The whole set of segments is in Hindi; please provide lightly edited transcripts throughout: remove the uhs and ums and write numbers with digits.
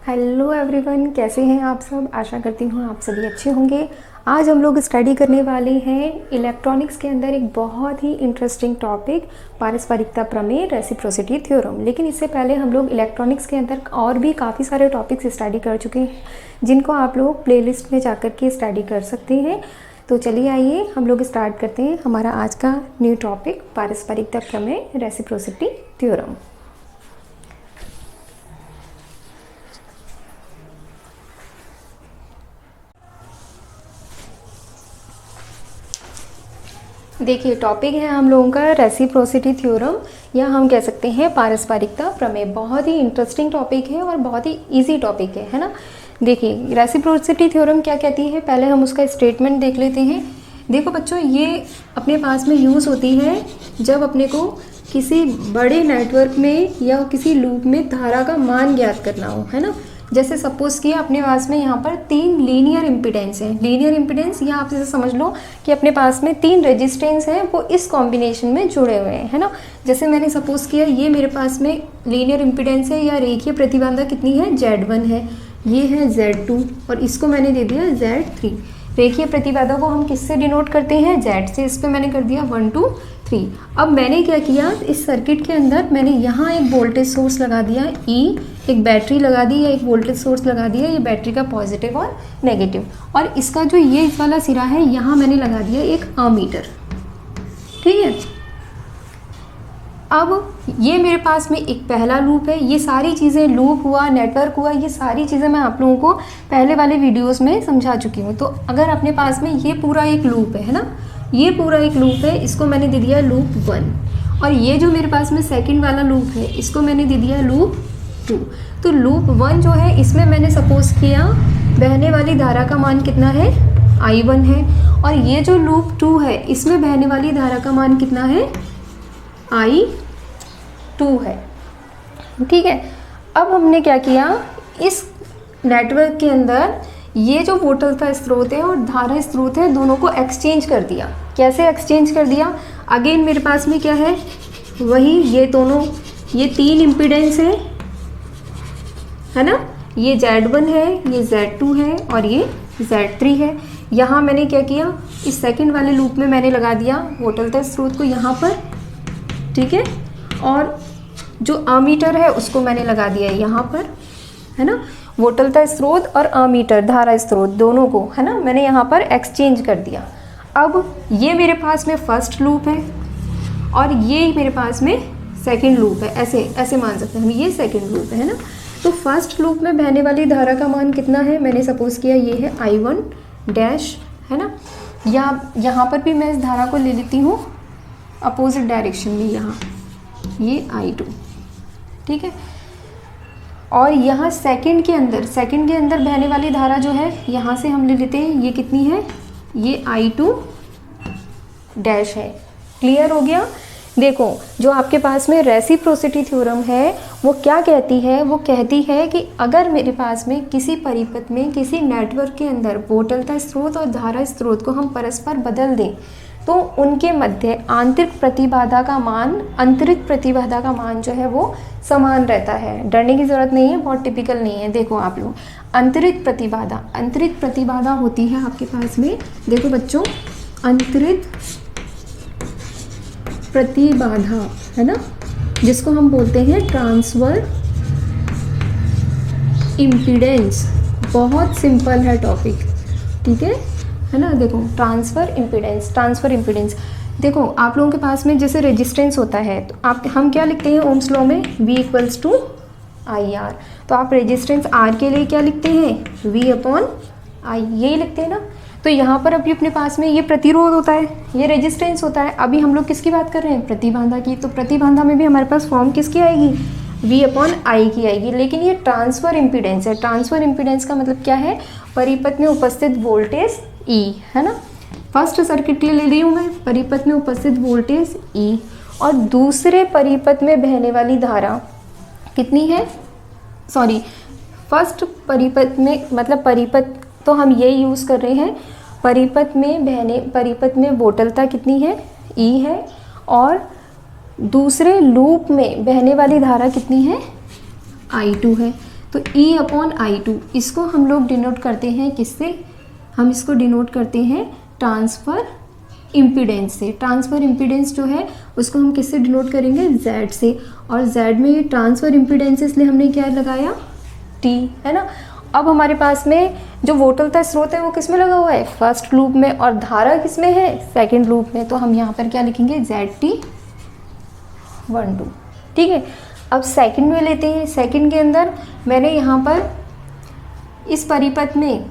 हेलो एवरीवन, कैसे हैं आप सब। आशा करती हूँ आप सभी अच्छे होंगे। आज हम लोग स्टडी करने वाले हैं इलेक्ट्रॉनिक्स के अंदर एक बहुत ही इंटरेस्टिंग टॉपिक, पारस्परिकता प्रमेय, रेसिप्रोसिटी थ्योरम। लेकिन इससे पहले हम लोग इलेक्ट्रॉनिक्स के अंदर और भी काफ़ी सारे टॉपिक्स स्टडी कर चुके हैं, जिनको आप लोग प्लेलिस्ट में जाकर के स्टडी कर सकते हैं। तो चलिए आइए हम लोग स्टार्ट करते हैं हमारा आज का न्यू टॉपिक, पारस्परिकता प्रमेय, रेसिप्रोसिटी थ्योरम। देखिए, टॉपिक है हम लोगों का रेसिप्रोसिटी थ्योरम, या हम कह सकते हैं पारस्परिकता प्रमेय। बहुत ही इंटरेस्टिंग टॉपिक है और बहुत ही इजी टॉपिक है ना। देखिए, रेसिप्रोसिटी थ्योरम क्या कहती है, पहले हम उसका स्टेटमेंट देख लेते हैं। देखो बच्चों, ये अपने पास में यूज़ होती है जब अपने को किसी बड़े नेटवर्क में या किसी लूप में धारा का मान ज्ञात करना हो, है ना। जैसे सपोज किया अपने पास में यहाँ पर 3 लीनियर इम्पीडेंस हैं। लीनियर इम्पीडेंस या आप जैसे समझ लो कि अपने पास में 3 रेजिस्टेंस हैं, वो इस कॉम्बिनेशन में जुड़े हुए हैं, है ना। जैसे मैंने सपोज किया ये मेरे पास में लीनियर इम्पीडेंस है या रेखीय प्रतिबाधा कितनी है, Z1 है, ये है Z2 और इसको मैंने दे दिया Z3। रेखीय प्रतिबाधा को हम किससे डिनोट करते हैं, Z से। इस पर मैंने कर दिया 1 2 3। अब मैंने क्या किया, इस सर्किट के अंदर मैंने यहाँ एक वोल्टेज सोर्स लगा दिया E, एक बैटरी लगा दी या एक वोल्टेज सोर्स लगा दिया, ये बैटरी का पॉजिटिव और नेगेटिव। और इसका जो ये इस वाला सिरा है, यहाँ मैंने लगा दिया एक अमीटर, ठीक है। अब ये मेरे पास में एक पहला लूप है। ये सारी चीज़ें, लूप हुआ, नेटवर्क हुआ, ये सारी चीज़ें मैं आप लोगों को पहले वाले वीडियोस में समझा चुकी हूँ। तो अगर अपने पास में ये पूरा एक लूप है ना, ये पूरा एक लूप है, इसको मैंने दे दिया लूप 1। और ये जो मेरे पास में सेकंड वाला लूप है, इसको मैंने दे दिया लूप 2। तो लूप 1 जो है, इसमें मैंने सपोज किया बहने वाली धारा का मान कितना है, I1 है। और ये जो लूप 2 है, इसमें बहने वाली धारा का मान कितना है, I2 है, ठीक है। अब हमने क्या किया, इस नेटवर्क के अंदर ये जो वोल्टेज स्रोत है और धारा स्रोत है, दोनों को एक्सचेंज कर दिया। कैसे एक्सचेंज कर दिया, अगेन मेरे पास में क्या है, वही ये दोनों, ये 3 इम्पीडेंस है ना। ये Z1 है, ये Z2 है और ये Z3 है। यहाँ मैंने क्या किया, इस सेकंड वाले लूप में मैंने लगा दिया वोल्टेज स्रोत को यहाँ पर, ठीक है। और जो अमीटर है उसको मैंने लगा दिया यहाँ पर, है ना। वोल्टेज स्रोत और अमीटर, धारा स्रोत, दोनों को, है ना, मैंने यहाँ पर एक्सचेंज कर दिया। अब ये मेरे पास में फर्स्ट लूप है और ये मेरे पास में सेकंड लूप है। ऐसे ऐसे मान सकते हैं हम, ये सेकंड लूप है ना। तो फर्स्ट लूप में बहने वाली धारा का मान कितना है, मैंने सपोज किया ये है I1 डैश, है ना। या यहाँ पर भी मैं इस धारा को ले लेती हूँ अपोजिट डायरेक्शन में, यहाँ ये I2, ठीक है। और यहाँ सेकंड के अंदर बहने वाली धारा जो है, यहाँ से हम ले लेते हैं, ये कितनी है, ये I2 डैश है। क्लियर हो गया। देखो, जो आपके पास में रेसिप्रोसिटी थ्योरम है, वो क्या कहती है, वो कहती है कि अगर मेरे पास में किसी परिपथ में, किसी नेटवर्क के अंदर वोल्टेज स्रोत और धारा स्रोत को हम परस्पर बदल दें, तो उनके मध्य आंतरिक प्रतिबाधा का मान, आंतरिक प्रतिबाधा का मान जो है वो समान रहता है। डरने की ज़रूरत नहीं है, बहुत टिपिकल नहीं है। देखो आप लोग, आंतरिक प्रतिबाधा होती है आपके पास में, देखो बच्चों, आंतरिक प्रतिबाधा, है ना, जिसको हम बोलते हैं ट्रांसफर इम्पीडेंस। बहुत सिंपल है टॉपिक, ठीक है ना। देखो, ट्रांसफर इम्पीडेंस, देखो आप लोगों के पास में जैसे रेजिस्टेंस होता है, तो हम क्या लिखते हैं ओम्स लॉ में, V = IR। तो आप रेजिस्टेंस R के लिए क्या लिखते हैं, V/I, यही लिखते हैं ना। तो यहाँ पर अभी अपने पास में ये प्रतिरोध होता है, ये रेजिस्टेंस होता है। अभी हम लोग किसकी बात कर रहे हैं, प्रतिबाधा की। तो प्रतिबाधा में भी हमारे पास फॉर्म किसकी आएगी, V/I की आएगी। लेकिन ये ट्रांसफर इम्पीडेंस है। ट्रांसफर इम्पीडेंस का मतलब क्या है, परिपथ में उपस्थित वोल्टेज E, है ना। फर्स्ट सर्किट के लिए ले रही हूँ मैं, परिपथ में उपस्थित वोल्टेज E, और दूसरे परिपथ में बहने वाली धारा कितनी है, सॉरी, फर्स्ट परिपथ में, मतलब परिपथ तो हम ये यूज़ कर रहे हैं, परिपथ में वोल्टता कितनी है, E है, और दूसरे लूप में बहने वाली धारा कितनी है, I2 है। तो E/I2 इसको हम लोग डिनोट करते हैं किससे? हम इसको डिनोट करते हैं ट्रांसफ़र इम्पीडेंस से। ट्रांसफ़र इम्पीडेंस जो है उसको हम किससे डिनोट करेंगे? Z से। और Z में ये ट्रांसफ़र इम्पीडेंस इसलिए हमने क्या लगाया? T, है ना। अब हमारे पास में जो वोल्टता स्रोत है वो किस में लगा हुआ है? फर्स्ट लूप में। और धारा किस में है? सेकेंड लूप में। तो हम यहाँ पर क्या लिखेंगे? ZT12। ठीक है। अब सेकंड में लेते हैं। सेकंड के अंदर मैंने यहाँ पर इस परिपथ में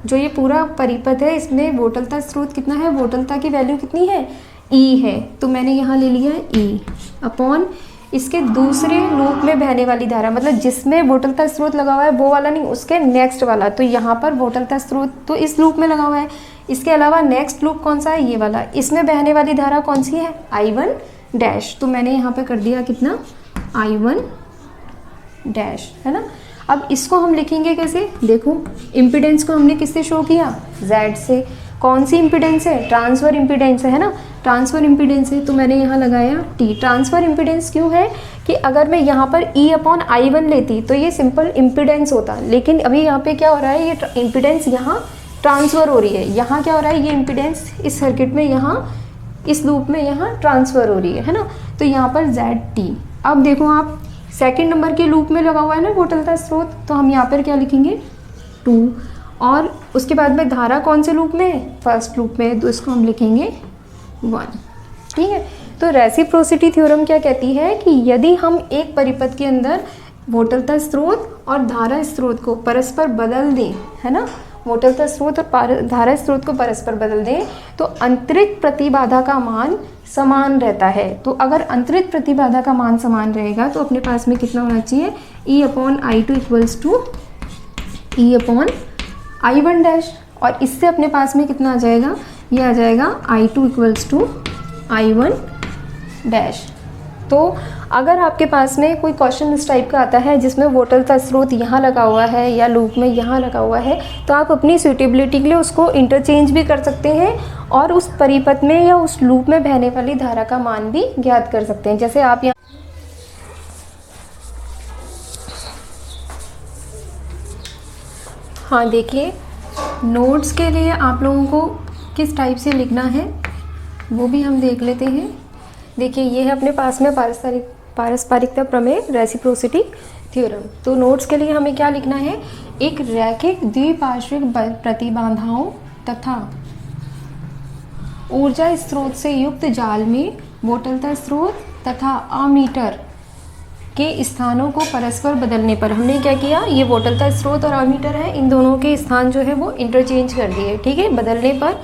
जो ये पूरा परिपथ है इसमें वोल्टता स्रोत कितना है? वोल्टता की वैल्यू कितनी है? E है। तो मैंने यहाँ ले लिया है E अपॉन इसके दूसरे लूप में बहने वाली धारा, मतलब जिसमें वोल्टता स्रोत लगा हुआ है वो वाला नहीं, उसके नेक्स्ट वाला। तो यहाँ पर वोल्टता स्रोत तो इस लूप में लगा हुआ है, इसके अलावा नेक्स्ट लूप कौन सा है? ये वाला। इसमें बहने वाली धारा कौन सी है? I1 dash. तो मैंने यहाँ पे कर दिया कितना? I1 डैश, है ना। अब इसको हम लिखेंगे कैसे? देखो, इम्पीडेंस को हमने किससे शो किया? Z से। कौन सी इम्पीडेंस है? ट्रांसफ़र इम्पीडेंस है ना। ट्रांसफ़र इम्पीडेंस है तो मैंने यहाँ लगाया T। ट्रांसफ़र इम्पीडेंस क्यों है कि अगर मैं यहाँ पर E/I1 लेती तो ये सिंपल इम्पीडेंस होता, लेकिन अभी यहाँ पे क्या हो रहा है? ये इम्पीडेंस यहाँ ट्रांसफ़र हो रही है। यहाँ क्या हो रहा है? ये इम्पीडेंस इस सर्किट में यहाँ इस लूप में यहाँ ट्रांसफ़र हो रही है ना। तो यहाँ पर ZT। अब देखो आप सेकेंड नंबर के लूप में लगा हुआ है ना वोल्टता स्रोत, तो हम यहाँ पर क्या लिखेंगे? 2। और उसके बाद में धारा कौन से लूप में? फर्स्ट लूप में। तो इसको हम लिखेंगे 1। ठीक है। तो रेसिप्रोसिटी थ्योरम क्या कहती है कि यदि हम एक परिपथ के अंदर वोल्टता स्रोत और धारा स्रोत को परस्पर बदल दें, है ना, वोल्टता स्रोत और धारा स्रोत को परस्पर बदल दें तो अंतरित प्रतिबाधा का मान समान रहता है। तो अगर अंतरित प्रतिबाधा का मान समान रहेगा तो अपने पास में कितना होना चाहिए? E/I2 equals to E/I1 dash. और इससे अपने पास में कितना आ जाएगा? ये आ जाएगा I2 equals to I1 dash. तो अगर आपके पास में कोई क्वेश्चन इस टाइप का आता है जिसमें वोल्टता स्रोत यहाँ लगा हुआ है या लूप में यहाँ लगा हुआ है, तो आप अपनी सूटेबिलिटी के लिए उसको इंटरचेंज भी कर सकते हैं और उस परिपथ में या उस लूप में बहने वाली धारा का मान भी ज्ञात कर सकते हैं। जैसे आप यहाँ हाँ देखिए, नोट्स के लिए आप लोगों को किस टाइप से लिखना है वो भी हम देख लेते हैं। देखिए, ये है अपने पास में पारस्परिकता प्रमेय, रेसिप्रोसिटी थ्योरम। तो नोट्स के लिए हमें क्या लिखना है? एक रैखिक द्विपार्श्विक प्रतिबाधाओं तथा ऊर्जा स्रोत से युक्त जाल में वोल्टता स्रोत तथा अमीटर के स्थानों को परस्पर बदलने पर हमने क्या किया? ये वोल्टता स्रोत और अमीटर है, इन दोनों के स्थान जो है वो इंटरचेंज कर दिए। ठीक है। बदलने पर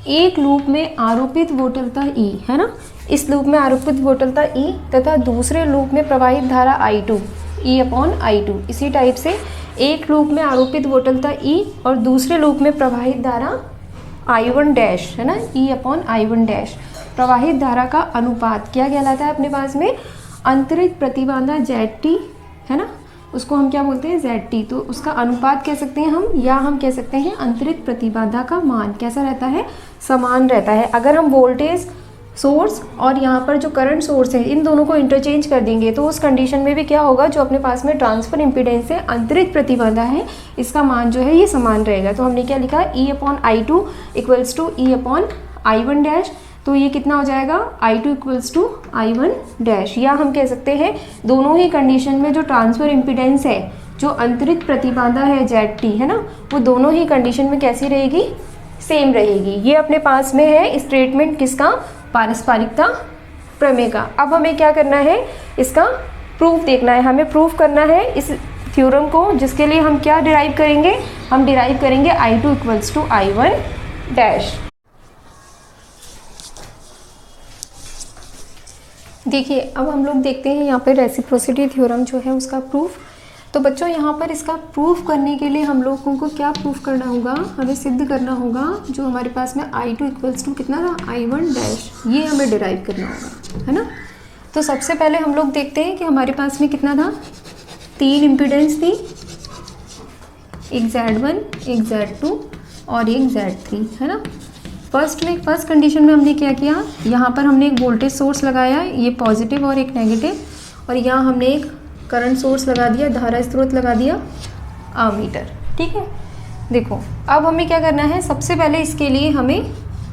एक लूप में आरोपित वोल्टता E, है ना, इस लूप में आरोपित वोल्टता E तथा दूसरे लूप में प्रवाहित धारा I2 E/I2। इसी टाइप से एक लूप में आरोपित वोल्टता E और दूसरे लूप में प्रवाहित धारा I1 डैश, है ना, E/I1 डैश। प्रवाहित धारा का अनुपात क्या कहलाता है अपने पास में? अंतरित प्रतिबाधा ZT, है ना, उसको हम क्या बोलते हैं? ZT। तो उसका अनुपात कह सकते हैं हम, या हम कह सकते हैं अंतरित प्रतिबाधा का मान कैसा रहता है? समान रहता है। अगर हम वोल्टेज सोर्स और यहाँ पर जो करंट सोर्स है इन दोनों को इंटरचेंज कर देंगे तो उस कंडीशन में भी क्या होगा? जो अपने पास में ट्रांसफर इम्पीडेंस है, अंतरित प्रतिबाधा है, इसका मान जो है ये समान रहेगा। तो हमने क्या लिखा? E/I2 equals to E/I1 dash. तो ये कितना हो जाएगा? I2 equals to I1 dash. या हम कह सकते हैं दोनों ही कंडीशन में जो ट्रांसफर इम्पीडेंस है, जो अंतरित प्रतिबाधा है ZT, है ना, वो दोनों ही कंडीशन में कैसी रहेगी? सेम रहेगी। ये अपने पास में है स्टेटमेंट किसका? पारस्परिकता प्रमेय का। अब हमें क्या करना है? इसका प्रूफ देखना है। हमें प्रूफ करना है इस थ्योरम को, जिसके लिए हम क्या डिराइव करेंगे? हम डिराइव करेंगे I2 equals to I1 dash. देखिए, अब हम लोग देखते हैं यहाँ पे रेसिप्रोसिटी थ्योरम जो है उसका प्रूफ। तो बच्चों, यहाँ पर इसका प्रूफ करने के लिए हम लोगों को क्या प्रूफ करना होगा? हमें सिद्ध करना होगा जो हमारे पास में I2 इक्वल्स टू कितना था? I1 dash. ये हमें डिराइव करना होगा, है ना। तो सबसे पहले हम लोग देखते हैं कि हमारे पास में कितना था? 3 इम्पीडेंस थी, एक Z1, एक Z2 और एक Z3, है ना। फर्स्ट कंडीशन में हमने क्या किया? यहाँ पर हमने एक वोल्टेज सोर्स लगाया, ये पॉजिटिव और एक नेगेटिव, और यहाँ हमने एक करंट सोर्स लगा दिया, धारा स्रोत लगा दिया, अमीटर। ठीक है, देखो अब हमें क्या करना है, सबसे पहले इसके लिए हमें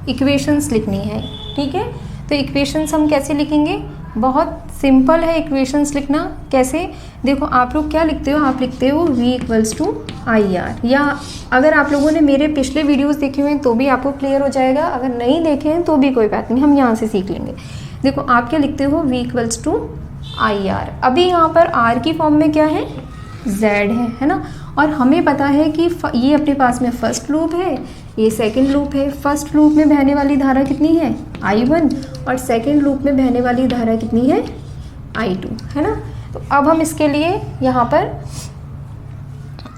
इक्वेशंस लिखनी है। ठीक है, तो इक्वेशंस हम कैसे लिखेंगे, बहुत सिंपल है इक्वेशंस लिखना। कैसे, देखो आप लोग क्या लिखते हो, आप लिखते हो V equals to I R, या अगर आप लोगों ने मेरे पिछले वीडियोस देखे हुए हैं तो भी आपको क्लियर हो जाएगा, अगर नहीं देखे हैं तो भी कोई बात नहीं, हम यहाँ से सीख लेंगे। देखो आप क्या लिखते हो, V equals to I R. अभी यहाँ पर R की फॉर्म में क्या है, Z है ना, और हमें पता है कि ये अपने पास में फर्स्ट लूप है, ये सेकंड लूप है। फर्स्ट लूप में बहने वाली धारा कितनी है, I1, और सेकंड लूप में बहने वाली धारा कितनी है, I2, है ना। तो अब हम इसके लिए यहाँ पर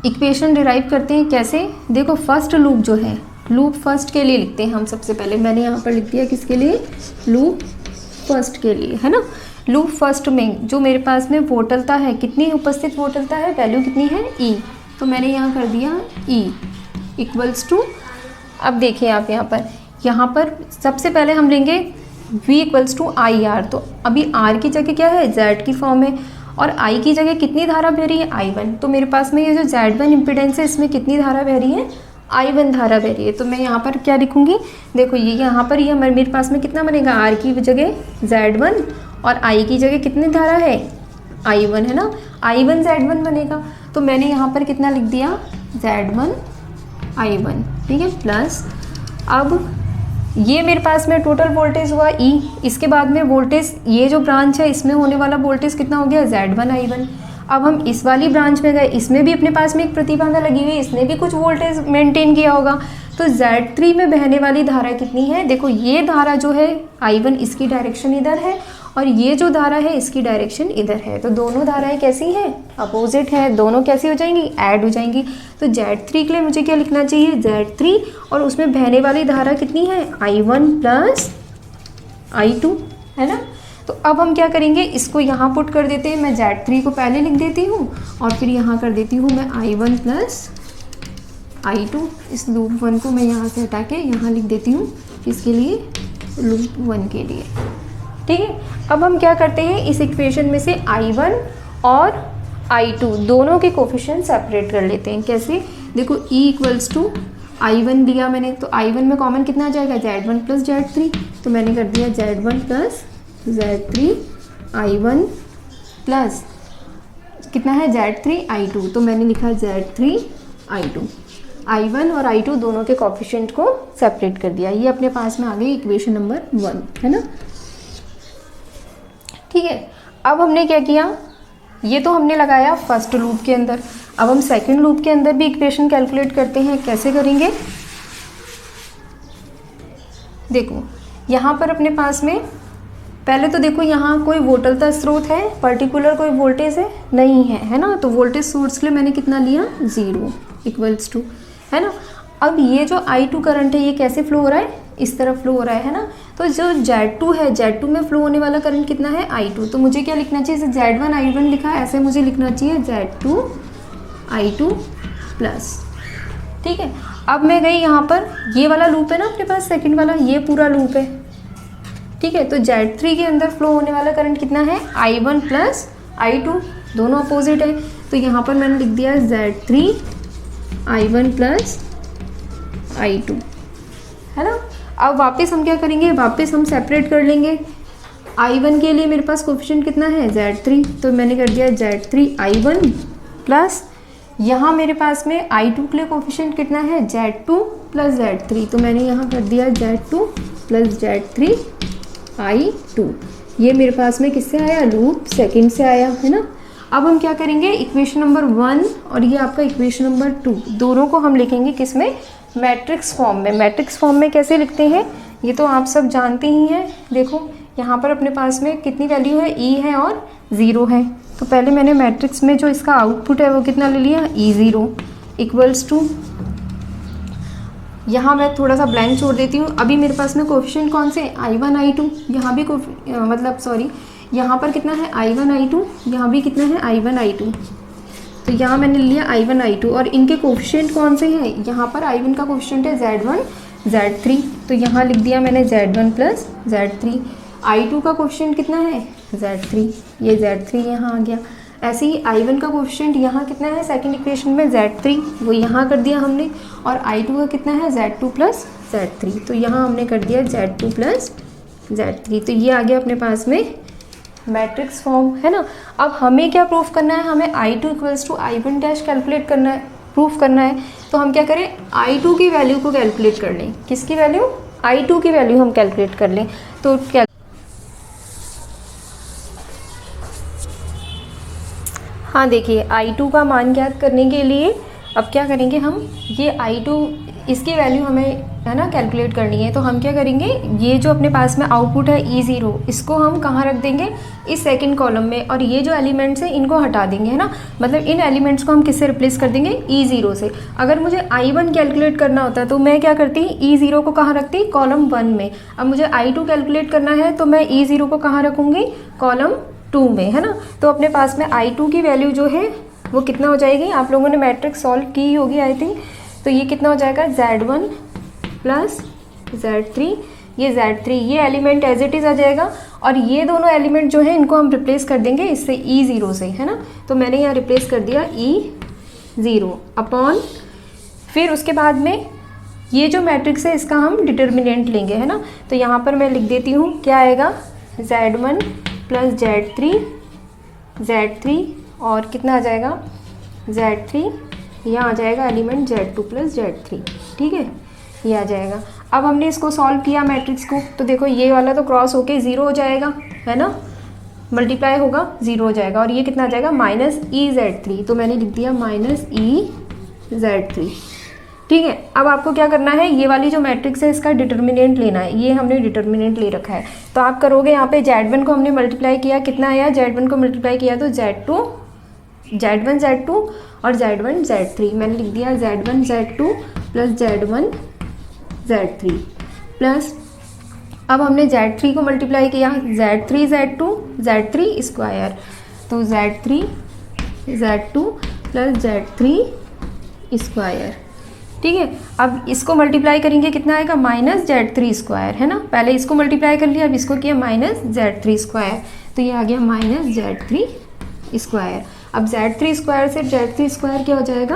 इक्वेशन डिराइव करते हैं। कैसे, देखो फर्स्ट लूप जो है, लूप फर्स्ट के लिए लिखते हैं हम सबसे पहले। मैंने यहाँ पर लिख दिया किसके लिए, लूप फर्स्ट के लिए, है ना। लूप फर्स्ट में जो मेरे पास में वोल्टता है, कितनी उपस्थित वोल्टता है, वैल्यू कितनी है, E, तो मैंने यहाँ कर दिया E इक्वल्स टू। अब देखिए आप यहाँ पर सबसे पहले हम लेंगे V equals to I R. तो अभी R की जगह क्या है, Z की फॉर्म है, और I की जगह कितनी धारा बह रही है, I1। तो मेरे पास में ये जो Z1 इम्पिडेंस है, इसमें कितनी धारा बह रही है, I1 धारा बह रही है। तो मैं यहाँ पर क्या लिखूँगी, देखो ये यहाँ पर ये मेरे पास में कितना बनेगा, R की जगह Z1 और I की जगह कितनी धारा है, I1, है ना। I1 Z1 बनेगा, तो मैंने यहाँ पर कितना लिख दिया, Z1 I1। ठीक है, प्लस अब ये मेरे पास में टोटल वोल्टेज हुआ E। इसके बाद में वोल्टेज, ये जो ब्रांच है इसमें होने वाला वोल्टेज कितना हो गया, Z1 I1। अब हम इस वाली ब्रांच में गए, इसमें भी अपने पास में एक प्रतिबाधा लगी हुई है, इसने भी कुछ वोल्टेज मेंटेन किया होगा। तो Z3 में बहने वाली धारा कितनी है, देखो ये धारा जो है I1, इसकी डायरेक्शन इधर है, और ये जो धारा है इसकी डायरेक्शन इधर है। तो दोनों धाराएं कैसी हैं, अपोजिट है, दोनों कैसी हो जाएंगी, ऐड हो जाएंगी। तो Z3 के लिए मुझे क्या लिखना चाहिए, Z3, और उसमें बहने वाली धारा कितनी है, I1 प्लस I2, है ना। तो अब हम क्या करेंगे, इसको यहाँ पुट कर देते हैं। मैं Z3 को पहले लिख देती हूँ और फिर यहाँ कर देती हूँ मैं I1 प्लस I2। इस लूप 1 को मैं यहाँ से हटा के यहाँ लिख देती हूँ, इसके लिए, लूप 1 के लिए। ठीक है, अब हम क्या करते हैं, इस इक्वेशन में से I1 और I2 दोनों के कोफिशिएंट सेपरेट कर लेते हैं। कैसे, देखो E इक्वल्स टू I1 लिया मैंने, तो I1 में कॉमन कितना आ जाएगा, Z1 प्लस Z3। तो मैंने कर दिया Z1 plus Z3 I1 plus कितना है, Z3 I2। तो मैंने लिखा Z3 I2। I1 और I2 दोनों के कोफिशिएंट को सेपरेट कर दिया। ये अपने पास में आ गई इक्वेशन नंबर 1, है ना। ठीक है, अब हमने क्या किया, ये तो हमने लगाया फर्स्ट लूप के अंदर। अब हम सेकंड लूप के अंदर भी इक्वेशन कैलकुलेट करते हैं। कैसे करेंगे, देखो यहाँ पर अपने पास में पहले तो देखो यहाँ कोई वोल्टता स्रोत है, पर्टिकुलर कोई वोल्टेज है नहीं है, है ना। तो वोल्टेज सोर्स के लिए मैंने कितना लिया, 0 इक्वल्स टू, है ना। अब ये जो I2 करंट है ये कैसे फ्लो हो रहा है, इस तरफ फ्लो हो रहा है ना। तो जो Z2 है, Z2 में फ्लो होने वाला करंट कितना है, I2। तो मुझे क्या लिखना चाहिए, जैसे Z1 I1 लिखा है, ऐसे मुझे लिखना चाहिए Z2 I2 प्लस। ठीक है, अब मैं गई यहाँ पर, ये वाला लूप है ना अपने पास, सेकंड वाला, ये पूरा लूप है। ठीक है, तो Z3 के अंदर फ्लो होने वाला करंट कितना है, I1 प्लस I2, दोनों अपोजिट है। तो यहाँ पर मैंने लिख दिया Z3 I1 प्लस I2, है ना। अब वापस हम क्या करेंगे, वापस हम सेपरेट कर लेंगे। I1 के लिए मेरे पास कोफिशिएंट कितना है, Z3, तो मैंने कर दिया Z3 I1 प्लस, यहाँ मेरे पास में I2 के लिए कोफिशिएंट कितना है, Z2 प्लस Z3, तो मैंने यहाँ कर दिया Z2 प्लस Z3 I2। ये मेरे पास में किससे आया, लूप सेकंड से आया, है ना। अब हम क्या करेंगे, इक्वेशन नंबर 1 और ये आपका इक्वेशन नंबर 2, दोनों को हम लिखेंगे किसमें, मैट्रिक्स फॉर्म में। मैट्रिक्स फॉर्म में कैसे लिखते हैं, ये तो आप सब जानते ही हैं। देखो यहाँ पर अपने पास में कितनी वैल्यू है, E है और 0 है। तो पहले मैंने मैट्रिक्स में जो इसका आउटपुट है वो कितना ले लिया, E0 इक्वल्स टू, यहाँ मैं थोड़ा सा ब्लैंक छोड़ देती हूँ। अभी मेरे पास में कोफिशिएंट कौन से, I1 I2, यहाँ भी यहाँ पर कितना है, I1 I2, यहाँ भी कितना है, I1 I2। तो यहाँ मैंने लिया I1 I2 और इनके कोफिशिएंट कौन से हैं, यहाँ पर I1 का कोफिशिएंट है Z1 Z3, तो यहाँ लिख दिया मैंने Z1 प्लस Z3। I2 का कोफिशिएंट कितना है, Z3, ये Z3 यहाँ आ गया। ऐसे ही I1 का कोफिशिएंट यहाँ कितना है सेकंड इक्वेशन में Z3, वो यहाँ कर दिया हमने, और I2 का कितना है Z2 प्लस Z3, तो यहाँ हमने कर दिया Z2 प्लस Z3, तो ये आ गया अपने पास में मैट्रिक्स फॉर्म, है ना। अब हमें क्या प्रूफ करना है, हमें I2 equals to I1 dash calculate करना है, प्रूफ करना है। तो हम क्या करें, I2 की वैल्यू को कैलकुलेट कर लें। किसकी वैल्यू, I2 की वैल्यू हम कैलकुलेट कर लें। तो क्या, हाँ देखिए I2 का मान ज्ञात करने के लिए अब क्या करेंगे हम, ये I2 इसकी वैल्यू हमें है ना कैलकुलेट करनी है। तो हम क्या करेंगे, ये जो अपने पास में आउटपुट है E0, इसको हम कहाँ रख देंगे, इस सेकंड कॉलम में, और ये जो एलिमेंट्स हैं इनको हटा देंगे, है ना। मतलब इन एलिमेंट्स को हम किससे रिप्लेस कर देंगे, E0 से। अगर मुझे I1 कैलकुलेट करना होता तो मैं क्या करती, E0 को कहाँ रखती, कॉलम 1 में। अब मुझे I2 कैलकुलेट करना है तो मैं E0 को कहाँ रखूँगी, कॉलम 2 में, है ना। तो अपने पास में I2 की वैल्यू जो है वो कितना हो जाएगी, आप लोगों ने मैट्रिक्स सॉल्व की होगी आई थिंक, तो ये कितना हो जाएगा Z1 प्लस Z3, ये Z3 ये एलिमेंट एज इट इज़ आ जाएगा, और ये दोनों एलिमेंट जो है इनको हम रिप्लेस कर देंगे इससे E0 से, है ना। तो मैंने यहाँ रिप्लेस कर दिया E0 अपॉन, फिर उसके बाद में ये जो मैट्रिक्स है इसका हम डिटर्मिनेंट लेंगे, है ना। तो यहाँ पर मैं लिख देती हूँ, क्या आएगा, Z1 प्लस Z3 और कितना आ जाएगा Z3, यहाँ आ जाएगा एलिमेंट Z2 प्लस Z3, ठीक है, ये आ जाएगा। अब हमने इसको सॉल्व किया मैट्रिक्स को, तो देखो ये वाला तो क्रॉस होके 0 हो जाएगा, है ना, मल्टीप्लाई होगा 0 हो जाएगा, और ये कितना आ जाएगा माइनस EZ3, तो मैंने लिख दिया माइनस EZ3, ठीक है। अब आपको क्या करना है, ये वाली जो मैट्रिक्स है इसका डिटर्मिनेंट लेना है, ये हमने डिटर्मिनेंट ले रखा है। तो आप करोगे यहाँ पे Z1 को हमने मल्टीप्लाई किया, कितना आया, Z1 को मल्टीप्लाई किया तो Z1 Z2 और Z1 Z3, मैंने लिख दिया Z1 Z2 plus Z1 Z3 plus, अब हमने Z3 को मल्टीप्लाई किया Z3 Z3 स्क्वायर, तो Z3 Z2 plus Z3 square, ठीक है। अब इसको मल्टीप्लाई करेंगे कितना आएगा, माइनस Z3 स्क्वायर, है ना। पहले इसको मल्टीप्लाई कर लिया, अब इसको किया माइनस Z3 स्क्वायर, तो ये आ गया माइनस Z3 स्क्वायर। अब Z3 स्क्वायर से Z3 स्क्वायर क्या हो जाएगा,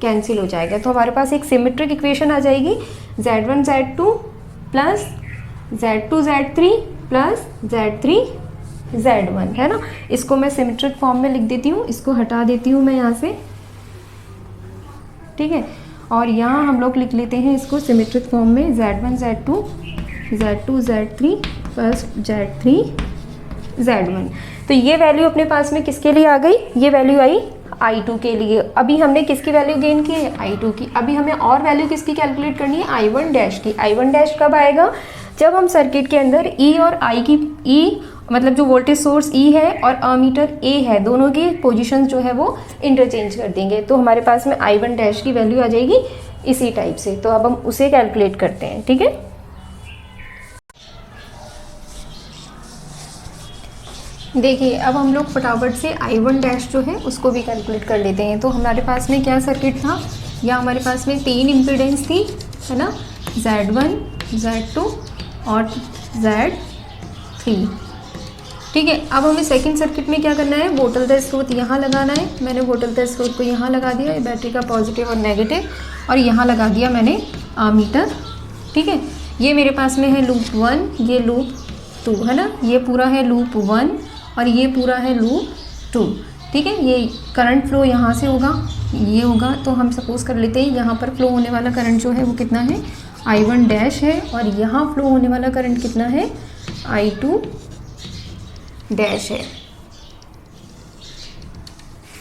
कैंसिल हो जाएगा। तो हमारे पास एक सिमेट्रिक इक्वेशन आ जाएगी, Z1 Z2 plus Z2 Z3 plus Z3 Z1, है ना। इसको मैं सिमेट्रिक फॉर्म में लिख देती हूँ, इसको हटा देती हूँ मैं यहाँ से, ठीक है। और यहाँ हम लोग लिख लेते हैं इसको सिमेट्रिक फॉर्म में, Z1 Z2 Z3 plus Z3 Z1। तो ये वैल्यू अपने पास में किसके लिए आ गई, ये वैल्यू आई I2 के लिए। अभी हमने किसकी वैल्यू गेन की है, I2 की। अभी हमें और वैल्यू किसकी कैलकुलेट करनी है, I1 डैश की। I1 डैश कब आएगा, जब हम सर्किट के अंदर E और I की, E मतलब जो वोल्टेज सोर्स E है और अमीटर A है, दोनों की पोजीशंस जो है वो इंटरचेंज कर देंगे, तो हमारे पास में I1 डैश की वैल्यू आ जाएगी इसी टाइप से। तो अब हम उसे कैलकुलेट करते हैं, ठीक है। देखिए अब हम लोग फटाफट से I1 डैश जो है उसको भी कैलकुलेट कर लेते हैं। तो हमारे पास में क्या सर्किट था, या हमारे पास में 3 इम्पीडेंस थी, है ना, Z1 Z2 और Z3, ठीक है। अब हमें सेकंड सर्किट में क्या करना है, वोल्टेज स्रोत यहाँ लगाना है। मैंने वोल्टेज स्रोत को यहाँ लगा दिया, बैटरी का पॉजिटिव और नेगेटिव, और यहाँ लगा दिया मैंने मीटर, ठीक है। ये मेरे पास में है लूप 1, ये लूप 2, है ना, ये पूरा है लूप 1 और ये पूरा है लूप 2, ठीक है। ये करंट फ्लो यहाँ से होगा, ये होगा, तो हम सपोज कर लेते हैं यहाँ पर फ्लो होने वाला करंट जो है वो कितना है, I1 डैश है, और यहाँ फ्लो होने वाला करंट कितना है, I2 डैश है,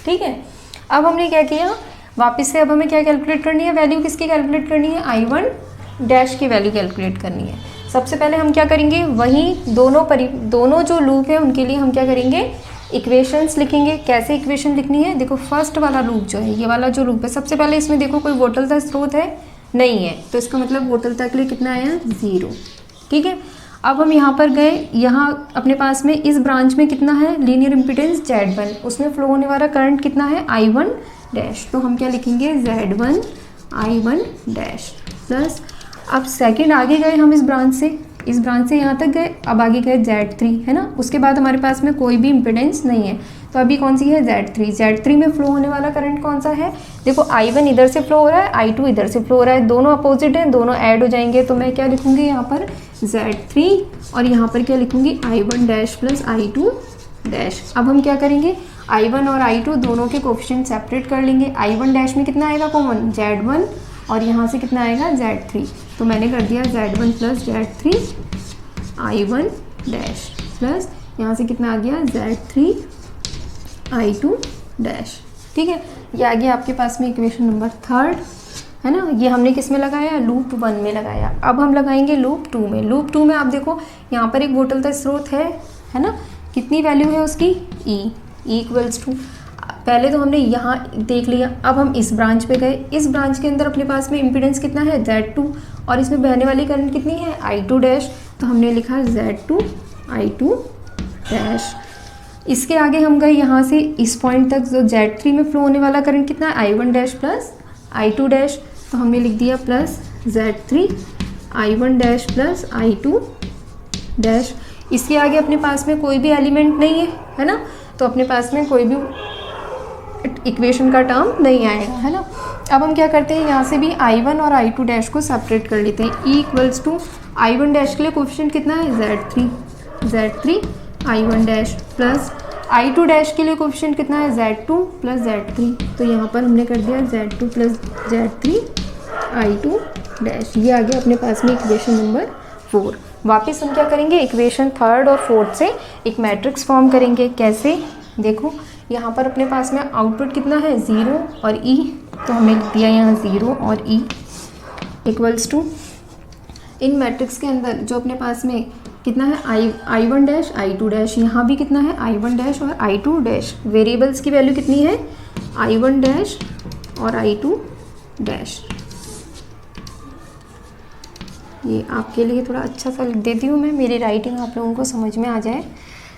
ठीक है। अब हमने क्या किया, वापस से अब हमें क्या कैलकुलेट करनी है, वैल्यू किसकी कैलकुलेट करनी है, I1 डैश की वैल्यू कैलकुलेट करनी है। सबसे पहले हम क्या करेंगे, वहीं दोनों जो लूप है उनके लिए हम क्या करेंगे, इक्वेशंस लिखेंगे। कैसे इक्वेशन लिखनी है, देखो फर्स्ट वाला लूप जो है, ये वाला जो लूप है, सबसे पहले इसमें देखो कोई वोल्टेज स्रोत है नहीं है, तो इसका मतलब वोल्टेज के लिए कितना आया, 0, ठीक है। अब हम यहाँ पर गए, यहाँ अपने पास में इस ब्रांच में कितना है, लीनियर इम्पीडेंस Z1, उसमें फ्लो होने वाला करंट कितना है, I1 डैश, तो हम क्या लिखेंगे, Z1 I1 डैश प्लस, अब सेकंड आगे गए हम इस ब्रांच से, इस ब्रांच से यहाँ तक गए, अब आगे गए Z3 है ना, उसके बाद हमारे पास में कोई भी इम्पिडेंस नहीं है, तो अभी कौन सी है Z3 में फ्लो होने वाला करंट कौन सा है, देखो I1 इधर से फ्लो हो रहा है, I2 इधर से फ्लो हो रहा है, दोनों अपोजिट हैं, दोनों ऐड हो जाएंगे, तो मैं क्या लिखूंगी यहाँ पर Z3 और यहाँ पर क्या लिखूंगी I1 dash plus I2 dash. अब हम क्या करेंगे, I1 और I2 दोनों के कोफिशिएंट सेपरेट कर लेंगे। I1 डैश में कितना आएगा कॉमन, Z1, और यहाँ से कितना आएगा Z3, तो मैंने कर दिया Z1 plus Z3 I1 dash plus यहाँ से कितना आ गया Z3 I2 डैश। ठीक है, ये आ गया आपके पास में इक्वेशन नंबर 3 है ना। ये हमने किस में लगाया, लूप 1 में लगाया। अब हम लगाएंगे लूप 2 में। लूप 2 में आप देखो यहाँ पर एक वोल्टेज स्रोत है ना, कितनी वैल्यू है उसकी, ई इक्वल्स टू, पहले तो हमने यहाँ देख लिया। अब हम इस ब्रांच पे गए, इस ब्रांच के अंदर अपने पास में इम्पीडेंस कितना है Z2 और इसमें बहने वाली करंट कितनी है I2 डैश, तो हमने लिखा Z2 I2 डैश। इसके आगे हम गए यहाँ से इस पॉइंट तक, जो Z3 में फ्लो होने वाला करंट कितना है I1 dash plus I2 dash, तो हमने लिख दिया plus Z3 I1 dash plus I2 dash. इसके आगे अपने पास में कोई भी एलिमेंट नहीं है ना, तो अपने पास में कोई भी इक्वेशन का टर्म नहीं आएगा है ना। अब हम क्या करते हैं, यहाँ से भी I1 और I2 डैश को सेपरेट कर लेते हैं। E equals to I1 dash के लिए कोफिशिएंट कितना है Z3 I1 dash plus I2 dash के लिए कोफिशिएंट कितना है Z2 प्लस Z3, तो यहाँ पर हमने कर दिया Z2 plus Z3 I2 dash. ये आ गया अपने पास में इक्वेशन नंबर 4। वापस हम क्या करेंगे, इक्वेशन 3 और 4 से एक मैट्रिक्स फॉर्म करेंगे। कैसे, देखो यहाँ पर अपने पास में आउटपुट कितना है 0 और E, तो हमने लिख दिया यहाँ 0 और E इक्वल्स टू, इन मैट्रिक्स के अंदर जो अपने पास में कितना है I1 डैश I2 डैश, यहाँ भी कितना है I1 डैश और I2 डैश। वेरिएबल्स की वैल्यू कितनी है I1 डैश और I2 डैश। ये आपके लिए थोड़ा अच्छा सा लिख देती हूँ मैं, मेरी राइटिंग आप लोगों को समझ में आ जाए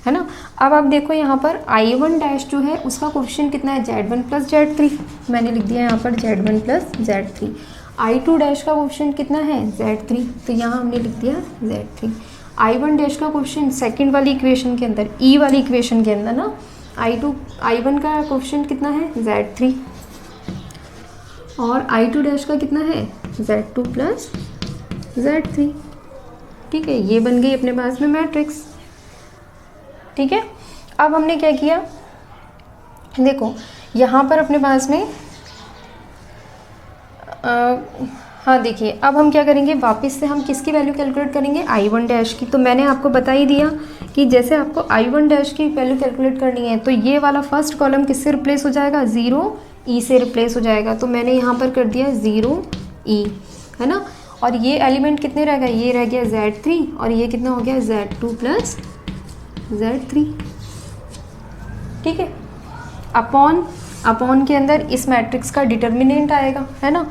है ना। अब आप देखो यहाँ पर I1 डैश जो है उसका कोफिशिएंट कितना है Z1 प्लस Z3, मैंने लिख दिया यहाँ पर Z1 plus Z3। I2 dash का कोफिशिएंट कितना है Z3, तो यहाँ हमने लिख दिया Z3। I1 डैश का कोफिशिएंट सेकंड वाली इक्वेशन के अंदर, E वाली इक्वेशन के अंदर ना, I1 का कोफिशिएंट कितना है Z3 और I2 डैश का कितना है Z2 प्लस Z3। ठीक है, ये बन गई अपने पास में मैट्रिक्स। ठीक है, अब हमने क्या किया, देखो यहाँ पर अपने पास में हाँ देखिए, अब हम क्या करेंगे, वापस से हम किसकी वैल्यू कैलकुलेट करेंगे I1 डैश की। तो मैंने आपको बता ही दिया कि जैसे आपको I1 डैश की वैल्यू कैलकुलेट करनी है, तो ये वाला फर्स्ट कॉलम किससे रिप्लेस हो जाएगा, 0E से रिप्लेस हो जाएगा। तो मैंने यहाँ पर कर दिया 0E है ना, और ये एलिमेंट कितने रह गए, ये रह गया Z3 और ये कितना हो गया Z2 प्लस Z3। ठीक है, अपॉन के अंदर इस मैट्रिक्स का डिटर्मिनेंट आएगा है ना,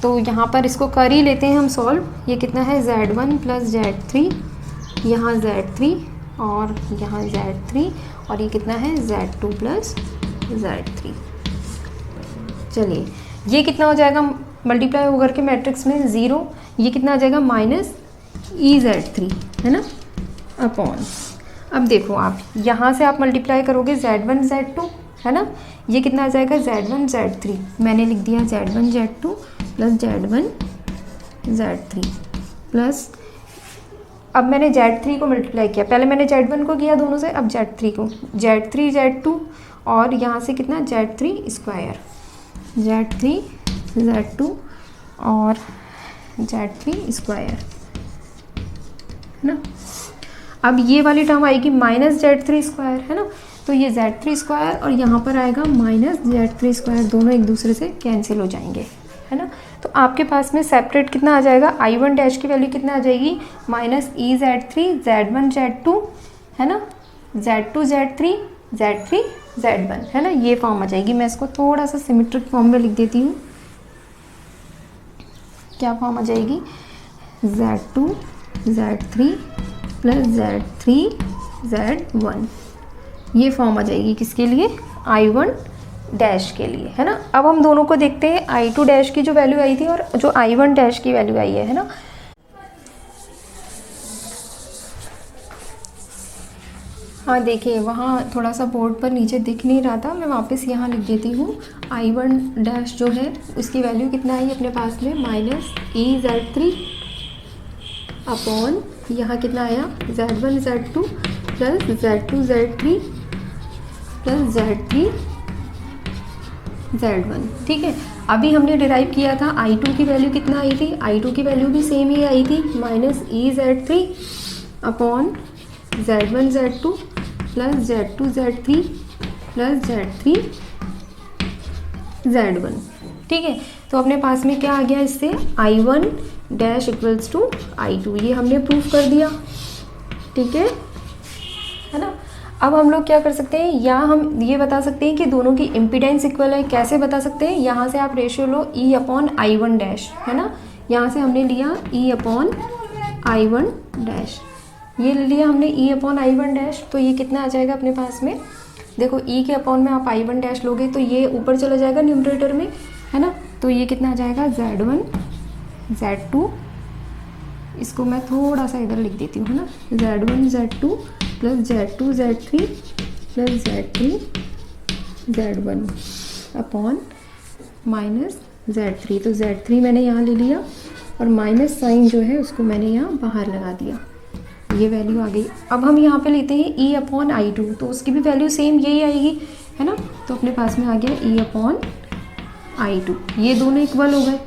तो यहाँ पर इसको कर ही लेते हैं हम सॉल्व। ये कितना है Z1 प्लस Z3, यहाँ Z3 और यहाँ Z3, और ये कितना है Z2 प्लस Z3। चलिए, ये कितना हो जाएगा, मल्टीप्लाई होकर के मैट्रिक्स में 0, ये कितना आ जाएगा माइनस EZ3 है ना अपॉन। अब देखो आप यहाँ से आप मल्टीप्लाई करोगे Z1 Z2 है ना, ये कितना आ जाएगा Z1 Z3, मैंने लिख दिया Z1 Z2 plus Z1 Z3 plus, अब मैंने Z3 को मल्टीप्लाई किया, पहले मैंने Z1 को किया दोनों से, अब Z3 को, Z3 Z2 और यहाँ से कितना Z3 स्क्वायर, Z3 Z2 और Z3 स्क्वायर है ना। अब ये वाली टर्म आएगी माइनस Z3 स्क्वायर है ना, तो ये Z3 स्क्वायर और यहाँ पर आएगा माइनस Z3 स्क्वायर, दोनों एक दूसरे से कैंसिल हो जाएंगे है ना। तो आपके पास में सेपरेट कितना आ जाएगा, I1 डैश की वैल्यू कितना आ जाएगी माइनस EZ3 Z1 Z2 है ना, Z2 Z3 Z3 Z1 है ना, ये फॉर्म आ जाएगी। मैं इसको थोड़ा सा सिमेट्रिक फॉर्म में लिख देती हूँ, क्या फॉर्म आ जाएगी, Z2 Z3 plus Z3 Z1, ये फॉर्म आ जाएगी किसके लिए, I1 डैश के लिए है ना। अब हम दोनों को देखते हैं, I2 डैश की जो वैल्यू आई थी और जो I1 डैश की वैल्यू आई है ना। हाँ देखिए, वहाँ थोड़ा सा बोर्ड पर नीचे दिख नहीं रहा था, मैं वापस यहाँ लिख देती हूँ। I1 डैश जो है उसकी वैल्यू कितना आई अपने पास में, -EZ3 अपॉन यहाँ कितना आया Z1 Z2 plus Z2 Z3 plus Z3 Z1। ठीक है, अभी हमने डिराइव किया था I2 की वैल्यू कितना आई थी, I2 की वैल्यू भी सेम ही आई थी, -EZ3 upon Z1 Z2 plus Z2 Z3 plus Z3 Z1। ठीक है, तो अपने पास में क्या आ गया इससे, I1 dash equals to I2, ये हमने प्रूफ कर दिया। ठीक है ना। अब हम लोग क्या कर सकते हैं, या हम ये बता सकते हैं कि दोनों की इम्पीडेंस इक्वल है। कैसे बता सकते हैं, यहाँ से आप रेशियो लो E अपॉन I1 डैश, है ना। यहाँ से हमने लिया E अपॉन I1 डैश, ये ले लिया हमने E अपॉन I1 डैश, तो ये कितना आ जाएगा अपने पास में, देखो E के अपॉन में आप I1 डैश लोगे तो ये ऊपर चला जाएगा न्यूमरेटर में, है ना। तो ये कितना आ जाएगा Z1 Z2, इसको मैं थोड़ा सा इधर लिख देती हूँ, है ना, Z1 Z2 plus Z2 Z3 plus Z3 Z1 upon minus Z3। तो Z3 मैंने यहाँ ले लिया और माइनस साइन जो है उसको मैंने यहाँ बाहर लगा दिया, ये वैल्यू आ गई। अब हम यहाँ पे लेते हैं E अपॉन I2, तो उसकी भी वैल्यू सेम यही आएगी, है ना। तो अपने पास में आ गया E अपॉन I2, ये दोनों इक्वल हो गए,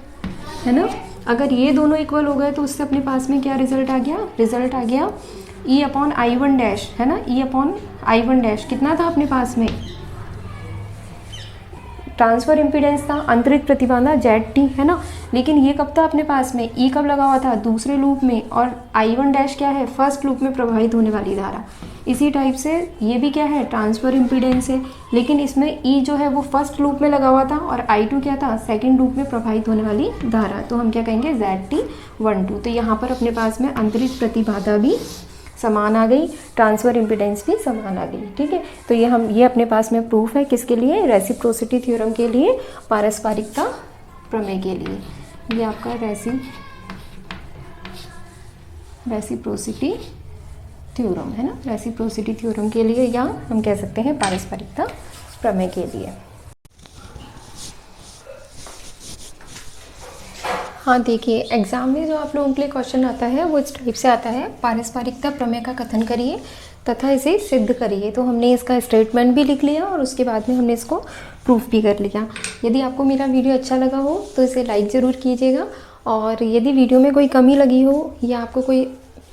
है ना। अगर ये दोनों इक्वल हो गए तो उससे अपने पास में क्या रिजल्ट आ गया, रिजल्ट आ गया E अपॉन I1 डैश, है ना। E अपॉन I1 डैश कितना था अपने पास में, ट्रांसफर इम्पीडेंस था, अंतरित प्रतिबाधा ZT, है ना। लेकिन ये कब था अपने पास में, E कब लगा हुआ था, दूसरे लूप में, और I1 डैश क्या है, फर्स्ट लूप में प्रवाहित होने वाली धारा। इसी टाइप से ये भी क्या है, ट्रांसफर इम्पीडेंस है, लेकिन इसमें E जो है वो फर्स्ट लूप में लगा हुआ था और I2 क्या था, सेकेंड लूप में प्रवाहित होने वाली धारा। तो हम क्या कहेंगे ZT12। तो यहाँ पर अपने पास में अंतरित प्रतिबाधा भी समान आ गई, ट्रांसफर इम्पीडेंस भी समान आ गई। ठीक है, तो ये अपने पास में प्रूफ है किसके लिए, रेसिप्रोसिटी थ्योरम के लिए, पारस्परिकता प्रमेय के लिए। ये आपका रेसिप्रोसिटी थ्योरम है ना, रेसिप्रोसिटी थ्योरम के लिए, या हम कह सकते हैं पारस्परिकता प्रमेय के लिए। हाँ देखिए, एग्जाम में जो आप लोगों के लिए क्वेश्चन आता है वो इस टाइप से आता है, पारस्परिकता प्रमेय का कथन करिए तथा इसे सिद्ध करिए। तो हमने इसका स्टेटमेंट भी लिख लिया और उसके बाद में हमने इसको प्रूफ भी कर लिया। यदि आपको मेरा वीडियो अच्छा लगा हो तो इसे लाइक ज़रूर कीजिएगा, और यदि वीडियो में कोई कमी लगी हो या आपको कोई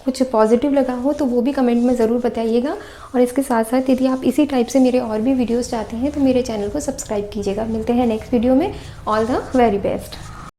कुछ पॉजिटिव लगा हो तो वो भी कमेंट में ज़रूर बताइएगा। और इसके साथ साथ यदि आप इसी टाइप से मेरे और भी वीडियोज़ चाहते हैं तो मेरे चैनल को सब्सक्राइब कीजिएगा। मिलते हैं नेक्स्ट वीडियो में। All the very best.